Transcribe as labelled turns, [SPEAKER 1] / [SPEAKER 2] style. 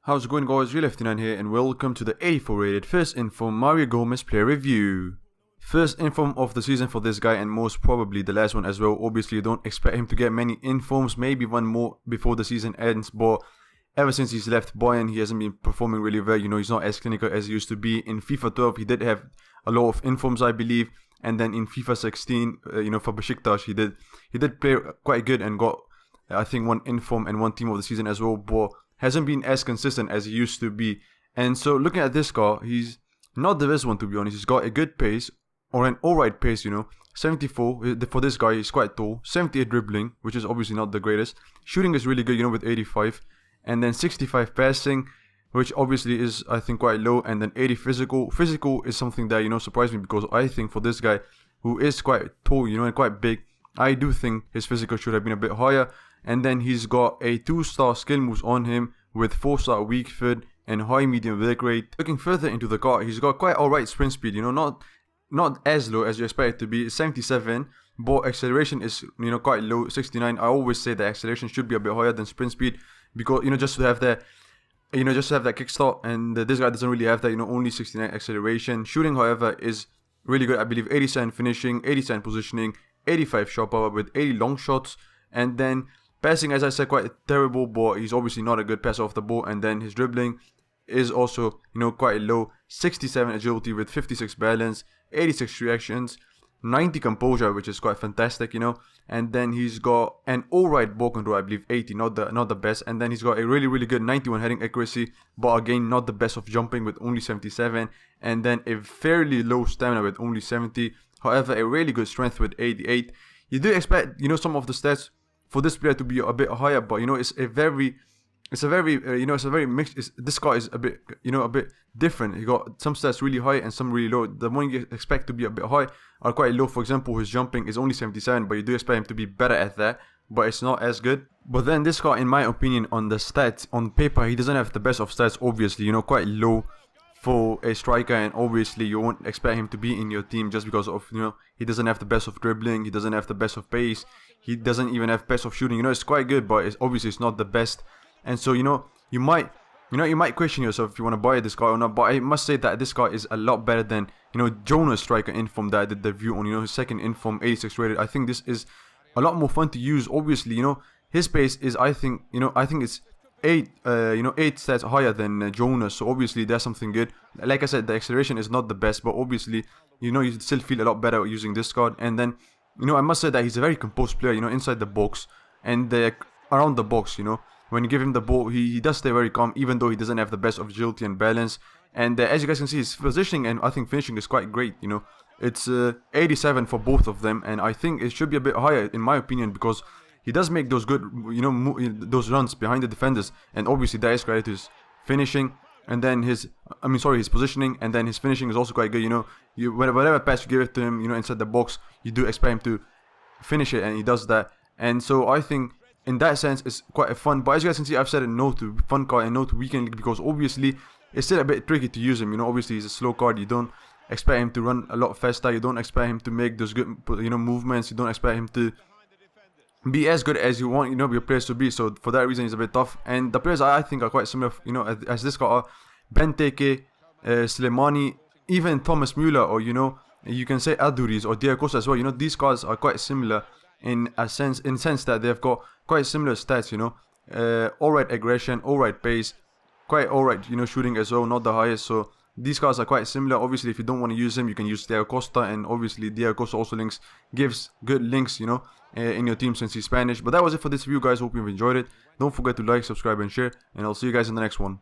[SPEAKER 1] How's it going, guys? Real59 here, and welcome to the 84 rated first inform Mario Gomez player review. First inform of the season for this guy, and most probably the last one as well. Obviously, you don't expect him to get many informs, maybe one more before the season ends, but ever since he's left Bayern, he hasn't been performing really well. He's not as clinical as he used to be. In FIFA 12, he did have a lot of informs, I believe, and then in FIFA 16, for Besiktas, he did play quite good and got, I think, one inform and one team of the season as well, but hasn't been as consistent as he used to be. And so looking at this guy, he's not the best one, to be honest. He's got a good pace, or an alright pace, 74 for this guy. He's quite tall. 78 dribbling, which is obviously not the greatest. Shooting is really good, with 85, and then 65 passing, which obviously is, I think, quite low. And then 80 physical. Physical is something that surprised me, because I think for this guy who is quite tall, and quite big, I do think his physical should have been a bit higher. And then he's got a 2-star skill moves on him with 4-star weak foot and high medium work rate. Looking further into the car, he's got quite alright sprint speed, not as low as you expect it to be. 77, but acceleration is quite low, 69. I always say the acceleration should be a bit higher than sprint speed, because just to have that kickstart, and this guy doesn't really have that, only 69 acceleration. Shooting, however, is really good. I believe 87 finishing, 87 positioning, 85 shot power with 80 long shots, and then passing, as I said, quite terrible, but he's obviously not a good passer off the ball. And then his dribbling is also, quite low. 67 agility with 56 balance, 86 reactions, 90 composure, which is quite fantastic, And then he's got an alright ball control, I believe 80, not the best. And then he's got a really good 91 heading accuracy, but again, not the best of jumping with only 77. And then a fairly low stamina with only 70. However, a really good strength with 88. You do expect, some of the stats for this player to be a bit higher, but it's a very mixed. This guy is a bit different. He got some stats really high and some really low. The one you expect to be a bit high are quite low. For example, his jumping is only 77, but you do expect him to be better at that, but it's not as good. But then this guy, in my opinion, on the stats, on paper, he doesn't have the best of stats, obviously, quite low for a striker, and obviously you won't expect him to be in your team just because of, he doesn't have the best of dribbling, he doesn't have the best of pace, he doesn't even have best of shooting. It's quite good, but it's obviously it's not the best. And so you might question yourself if you want to buy this guy or not. But I must say that this guy is a lot better than Jonas striker inform that I did the review on. His second inform, 86 rated. I think this is a lot more fun to use. Obviously, his pace is, I think it's 8 stats higher than Jonas. So obviously that's something good. Like I said, the acceleration is not the best, but obviously you still feel a lot better using this card. And then I must say that he's a very composed player, inside the box and around the box, when you give him the ball, he does stay very calm, even though he doesn't have the best of agility and balance. And as you guys can see, his positioning and I think finishing is quite great, It's 87 for both of them, and I think it should be a bit higher in my opinion, because he does make those good, those runs behind the defenders, and obviously that is credit to his finishing. And then his positioning, and then his finishing is also quite good. Whatever pass you give it to him, inside the box, you do expect him to finish it, and he does that. And so I think in that sense it's quite a fun. But as you guys can see, I've said a no to fun card and no to weekend league, because obviously it's still a bit tricky to use him. Obviously he's a slow card. You don't expect him to run a lot faster. You don't expect him to make those good, movements. You don't expect him to be as good as you want, your players to be. So for that reason, he's a bit tough. And the players I think are quite similar, as this guy are Benteke, Slimani, even Thomas Müller, or you can say Aduriz or Diego Costa as well. These guys are quite similar in sense that they've got quite similar stats. Alright aggression, alright pace, quite alright, shooting as well, not the highest. So these guys are quite similar. Obviously, if you don't want to use him, you can use Diego Costa, and obviously Diego Costa also gives good links, in your team, since he's Spanish. But that was it for this review, guys. Hope you've enjoyed it. Don't forget to like, subscribe, and share, and I'll see you guys in the next one.